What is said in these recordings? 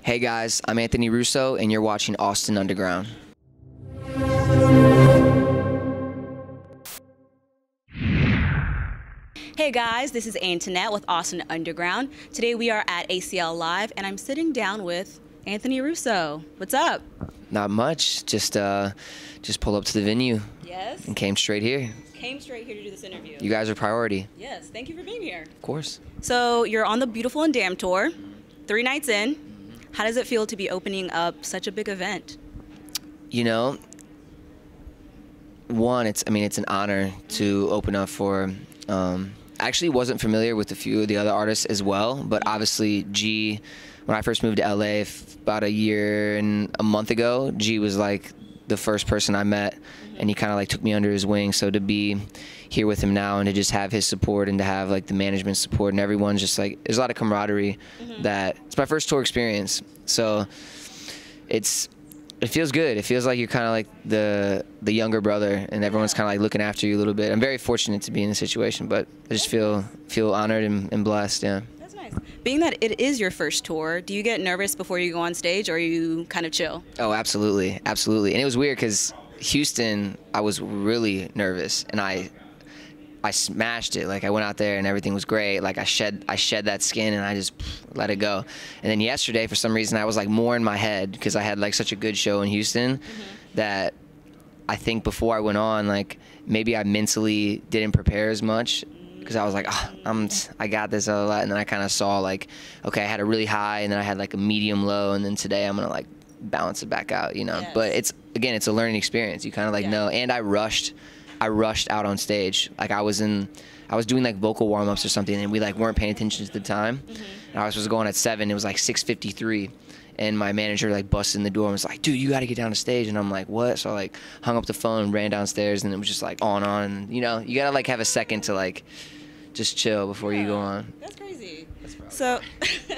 Hey guys, I'm Anthony Russo, and you're watching Austin Underground. Hey guys, this is Antonette with Austin Underground. Today we are at ACL Live, and I'm sitting down with Anthony Russo. What's up? Not much, just pulled up to the venue. Yes. And came straight here. Came straight here to do this interview. You guys are priority. Yes, thank you for being here. Of course. So you're on the Beautiful and Damned tour, 3 nights in. How does it feel to be opening up such a big event? You know, one, it's an honor to open up for. I actually wasn't familiar with a few of the other artists as well, but obviously G, when I first moved to LA about a year and a month ago, G was like the first person I met, and he kind of like took me under his wing. So to be here with him now and to just have his support and to have like the management support and everyone's just like, there's a lot of camaraderie. That it's my first tour experience, so it feels good. It feels like you're kind of like the younger brother, and everyone's kind of like looking after you a little bit. I'm very fortunate to be in this situation, but I just feel honored and blessed. Yeah. That's nice. Being that it is your first tour, do you get nervous before you go on stage, or are you kind of chill? Oh, absolutely, absolutely. And it was weird because Houston, I was really nervous, and I smashed it. Like, I went out there and everything was great. Like, I shed that skin and I just let it go. And then yesterday, for some reason, I was like more in my head because I had like such a good show in Houston that I think before I went on, like maybe I mentally didn't prepare as much because I was like, I got this, and then I kind of saw like, okay, I had a really high and then I had like a medium low, and then today I'm gonna like balance it back out, you know. Yes. But it's a learning experience. You kind of like know. And I rushed out on stage. Like I was doing like vocal warm-ups or something, and we like weren't paying attention to the time. And I was supposed to go on at 7. It was like 6:53, and my manager like busted in the door and was like, "Dude, you got to get down to stage." And I'm like, "What?" So I like hung up the phone, ran downstairs, and it was just like on. And, you know, you gotta like have a second to like just chill before you go on. That's crazy. So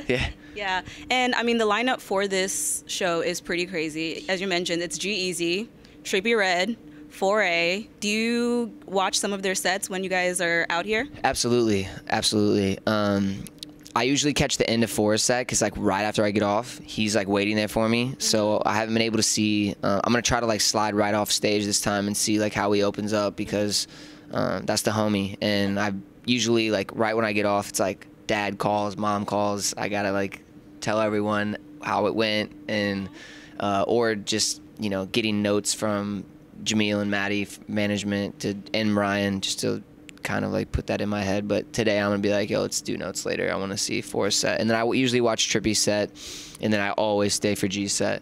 Yeah. yeah, and I mean the lineup for this show is pretty crazy. As you mentioned, it's G-Eazy, Trippie Redd, 4A. Do you watch some of their sets when you guys are out here? Absolutely, absolutely. I usually catch the end of 4's set because like right after I get off, he's like waiting there for me. So I haven't been able to see. I'm gonna try to like slide right off stage this time and see like how he opens up, because that's the homie. And I usually like right when I get off, it's like dad calls, mom calls. I gotta like tell everyone how it went, and or just, you know, getting notes from Jamil and Maddie management and Ryan, just to kind of like put that in my head. But today I'm gonna be like, yo, let's do notes later. I want to see 4's set, and then I usually watch Trippie's set, and then I always stay for G's set,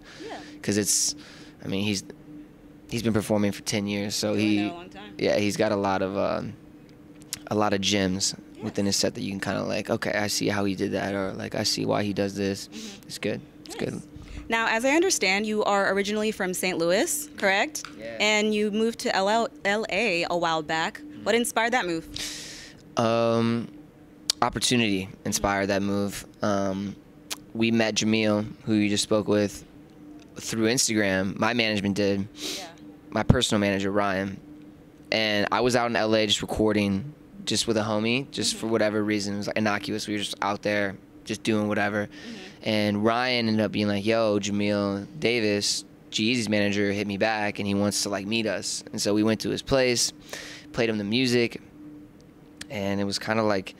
because it's, I mean, he's been performing for 10 years, so a long time. Yeah, he's got a lot of gems within his set that you can kind of like, okay, I see how he did that, or like I see why he does this. It's good. It's good. Now, as I understand, you are originally from St. Louis, correct? Yeah. And you moved to LA a while back. What inspired that move? Opportunity inspired that move. We met Jamil, who you just spoke with, through Instagram. My management did. Yeah. My personal manager, Ryan. And I was out in LA just recording just with a homie, just for whatever reason. It was like innocuous. We were just out there just doing whatever. And Ryan ended up being like, yo, Jamil Davis, G-Eazy's manager, hit me back and he wants to like meet us. And so we went to his place, played him the music, and it was kind of like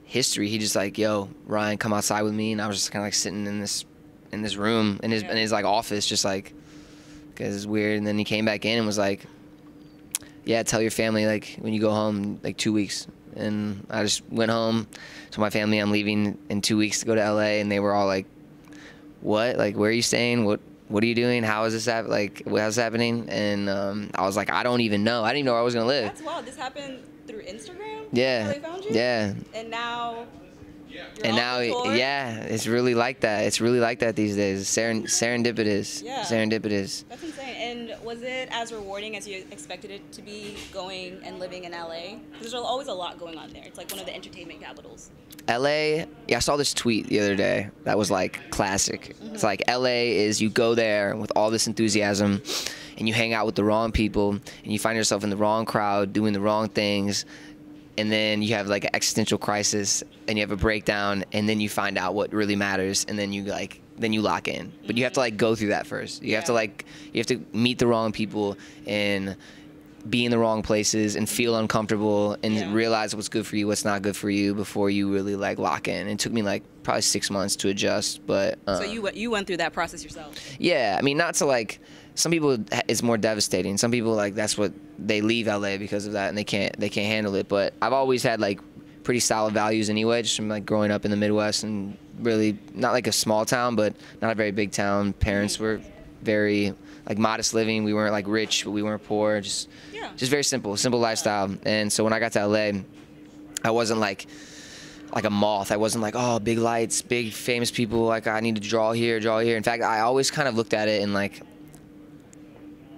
history. He just like, yo, Ryan, come outside with me. And I was just kind of like sitting in this room in his like office, just like, because it's weird. And then he came back in and was like, yeah, tell your family like when you go home, like 2 weeks. And I just went home to my family. I'm leaving in 2 weeks to go to LA, and they were all like, what? Like, where are you staying? What are you doing? How is this like, what's happening? And I was like, I don't even know. I didn't even know where I was gonna live. That's wild. This happened through Instagram? Yeah. That's how they found you? Yeah. And now And now, yeah, it's really like that. It's really like that these days. Serendipitous. Yeah. Serendipitous. That's insane. And was it as rewarding as you expected it to be, going and living in LA? Because there's always a lot going on there. It's like one of the entertainment capitals. LA, yeah, I saw this tweet the other day that was like classic. It's like LA is, you go there with all this enthusiasm and you hang out with the wrong people and you find yourself in the wrong crowd doing the wrong things, and then you have like an existential crisis and you have a breakdown, and then you find out what really matters, and then you like then you lock in. But you have to like go through that first. You have to like, you have to meet the wrong people and be in the wrong places and feel uncomfortable and realize what's good for you, what's not good for you before you really like lock in. It took me like probably 6 months to adjust, but so you went through that process yourself. Yeah, I mean, not to like, some people it's more devastating. Some people like that's what they leave LA because of that and they can't handle it. But I've always had like pretty solid values anyway, just from like growing up in the Midwest and really not like a small town, but not a very big town. Parents were very like modest living. We weren't like rich, but we weren't poor. Just very simple lifestyle. And so when I got to LA, I wasn't like a moth. I wasn't like, oh, big lights, big famous people. Like I need to draw here. In fact, I always kind of looked at it and like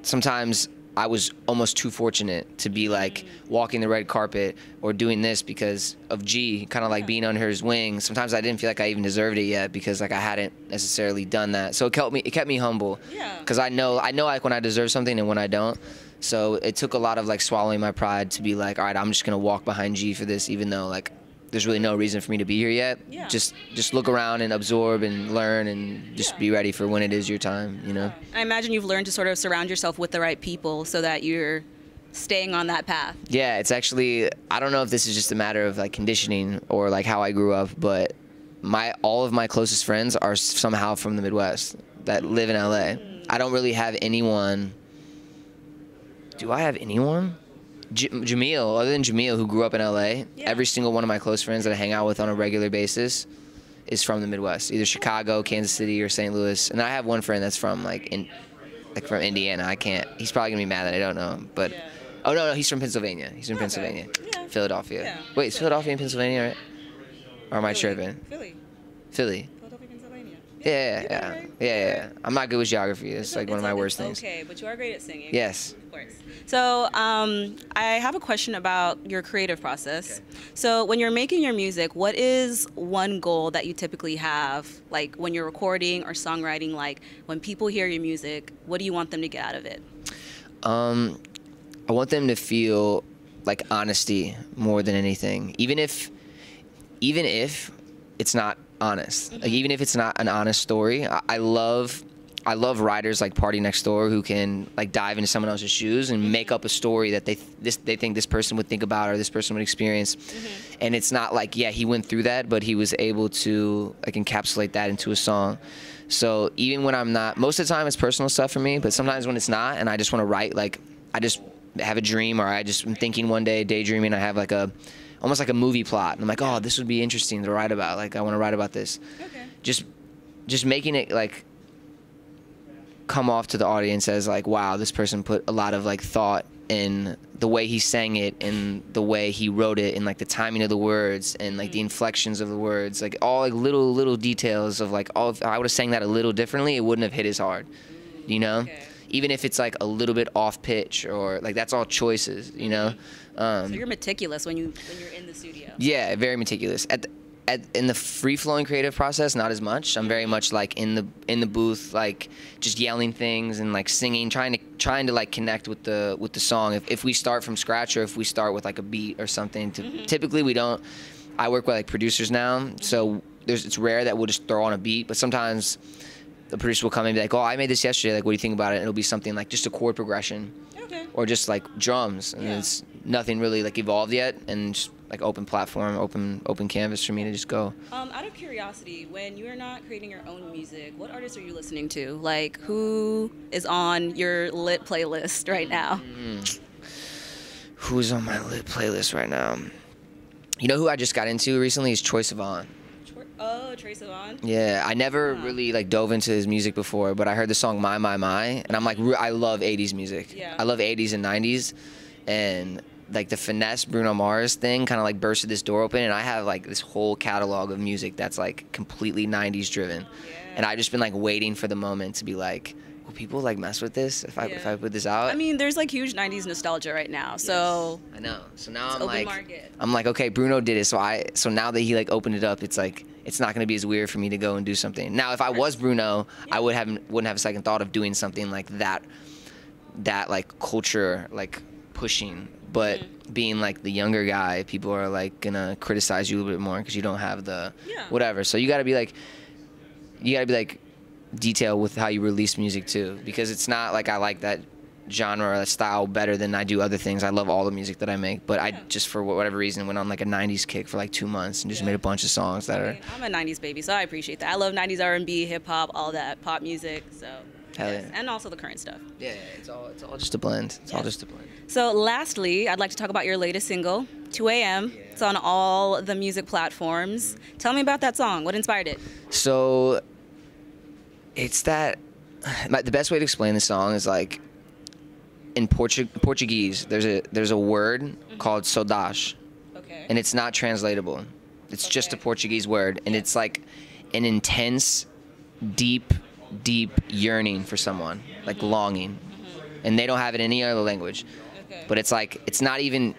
sometimes I was almost too fortunate to be like walking the red carpet or doing this because of G, kind of like being under his wing. Sometimes I didn't feel like I even deserved it yet because like I hadn't necessarily done that. So it kept me humble. Yeah. Because I know like when I deserve something and when I don't. So it took a lot of like swallowing my pride to be like, all right, I'm just gonna walk behind G for this, even though like there's really no reason for me to be here yet. Yeah. Just look around and absorb and learn and just be ready for when it is your time, you know? I imagine you've learned to sort of surround yourself with the right people so that you're staying on that path. Yeah, it's actually, I don't know if this is just a matter of like conditioning or like how I grew up, but all of my closest friends are somehow from the Midwest that live in LA. I don't really have anyone. Do I have anyone? Jamil, other than Jamil, who grew up in LA, every single one of my close friends that I hang out with on a regular basis is from the Midwest, either Chicago, Kansas City, or St. Louis. And I have one friend that's from from Indiana. He's probably gonna be mad that I don't know him, but oh no, he's from Pennsylvania. He's from Pennsylvania, Philadelphia. Yeah. Wait, is Philadelphia in Pennsylvania, right? Or am I tripping? Philly. Yeah. I'm not good with geography. It's like one of my worst things. Okay, but you are great at singing. Yes. Of course. So I have a question about your creative process. Okay. So when you're making your music, what is one goal that you typically have, like when you're recording or songwriting? Like when people hear your music, what do you want them to get out of it? I want them to feel like honesty more than anything. Even if it's not honest. Like even if it's not an honest story, I love writers like Party Next Door who can like dive into someone else's shoes and make up a story that they think this person would think about or this person would experience. And it's not like, yeah, he went through that, but he was able to like encapsulate that into a song. So even when I'm not, most of the time it's personal stuff for me, but sometimes when it's not and I just want to write, like I just have a dream or I just am thinking one day, daydreaming, I have like almost like a movie plot. And I'm like, oh, this would be interesting to write about. Like, I want to write about this. Okay. Just making it like come off to the audience as like, wow, this person put a lot of like thought in the way he sang it and the way he wrote it and like the timing of the words and like the inflections of the words, like all like little details of like, oh, if I would have sang that a little differently, it wouldn't have hit as hard, you know? Okay. Even if it's like a little bit off pitch or like that's all choices, you know? So you're meticulous when you're in the studio. Yeah, very meticulous. In the free-flowing creative process, not as much. I'm very much like in the booth, like just yelling things and like singing, trying to like connect with the song. If we start from scratch or if we start with like a beat or something, typically we don't. I work with like producers now, so it's rare that we'll just throw on a beat, but sometimes the producer will come in and be like, oh, I made this yesterday, like what do you think about it? And it'll be something like just a chord progression. Okay. Or just like drums, and it's nothing really like evolved yet, and just like open platform, open canvas for me to just go. Out of curiosity, when you're not creating your own music, what artists are you listening to? Like who is on your lit playlist right now? Who's on my lit playlist right now? You know who I just got into recently is Troye Sivan. Oh, Troye Sivan? Yeah, I never really like dove into his music before, but I heard the song My, and I'm like, I love 80s music. Yeah. I love 80s and 90s, and like the finesse Bruno Mars thing kind of like bursted this door open, and I have like this whole catalog of music that's like completely 90s driven. Yeah. And I've just been like waiting for the moment to be like, will people like mess with this if I put this out? I mean, there's like huge 90s nostalgia right now, so I know. So now I'm like, okay, Bruno did it, so now that he like opened it up, it's like it's not gonna be as weird for me to go and do something. Now, if I was Bruno, I wouldn't have a second thought of doing something like that like culture like pushing. But being like the younger guy, people are like gonna criticize you a little bit more because you don't have the whatever. So you gotta be like detail with how you release music too, because it's not like I like that genre or that style better than I do other things. I love all the music that I make, but I just, for whatever reason, went on like a 90s kick for like 2 months and just made a bunch of songs that are... I'm a 90s baby, so I appreciate that. I love 90s R&B, hip-hop, all that, pop music, so... Hell yeah. And also the current stuff. Yeah, it's all just a blend. It's all just a blend. So lastly, I'd like to talk about your latest single, 2 a.m. Yeah. It's on all the music platforms. Tell me about that song. What inspired it? So it's that... the best way to explain the song is like, in Portuguese, there's a word called saudade, and it's not translatable. It's just a Portuguese word, and it's like an intense, deep yearning for someone, like longing, and they don't have it in any other language. But it's like it's not even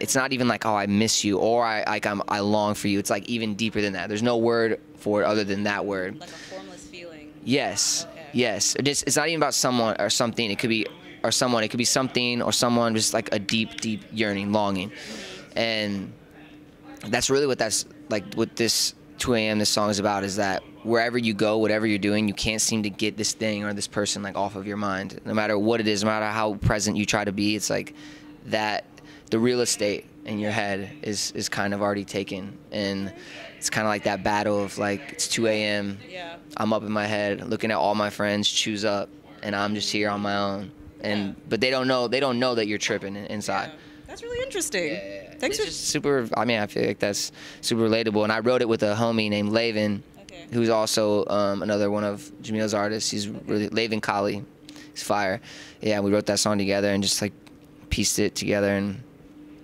like, oh, I miss you, or I long for you. It's like even deeper than that. There's no word for it other than that word. Like a formless feeling. Yes, yes. It's not even about someone or something. It could be or someone. It could be something or someone. Just like a deep yearning, longing, and that's really what that's like. What this 2 a.m. this song is about is that wherever you go, whatever you're doing, you can't seem to get this thing or this person like off of your mind. No matter what it is, no matter how present you try to be, it's like that the real estate in your head is kind of already taken, and it's kind of like that battle of like, it's 2 a.m. Yeah. I'm up in my head looking at all my friends choose up, and I'm just here on my own. And but they don't know that you're tripping inside. Yeah. That's really interesting. Yeah. Thanks it's just super. I mean, I feel like that's super relatable. And I wrote it with a homie named Laven, who's also another one of Jamil's artists. He's really Laven Kali. He's fire. Yeah, we wrote that song together and just like pieced it together. And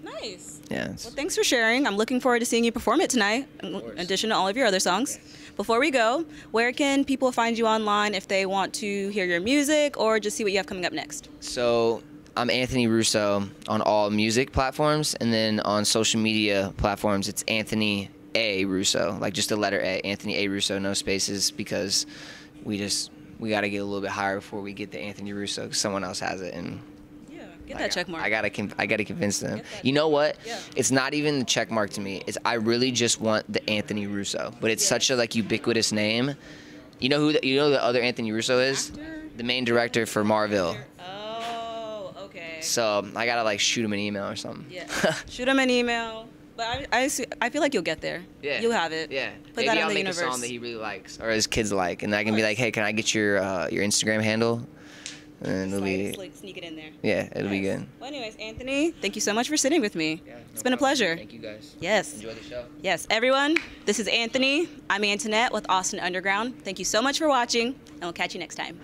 nice. Yeah. Well, thanks for sharing. I'm looking forward to seeing you perform it tonight, in addition to all of your other songs. Before we go, where can people find you online if they want to hear your music or just see what you have coming up next? So I'm Anthony Russo on all music platforms, and then on social media platforms, it's Anthony A. Russo, like just the letter A, Anthony A. Russo, no spaces, because we got to get a little bit higher before we get the Anthony Russo, because someone else has it, and get that check mark. I gotta convince them. You know what? Yeah. It's not even the check mark to me. I really just want the Anthony Russo, but it's such a like ubiquitous name. You know who the other Anthony Russo is? Actor? The main director for Marvel. Oh, okay. So I gotta like shoot him an email or something. Yeah. Shoot him an email. But I feel like you'll get there. Yeah. You'll have it. Yeah. Put Maybe that I'll in the make universe. a song that he really likes or his kids like, and I can be like, hey, can I get your Instagram handle? And it'll be like sneak it in there. Yeah, it'll be good. Well, anyways, Anthony, thank you so much for sitting with me. Yeah, it's been a pleasure. Thank you guys. Yes. Enjoy the show. Yes, everyone. This is Anthony. I'm Antonette with Austin Underground. Thank you so much for watching, and we'll catch you next time.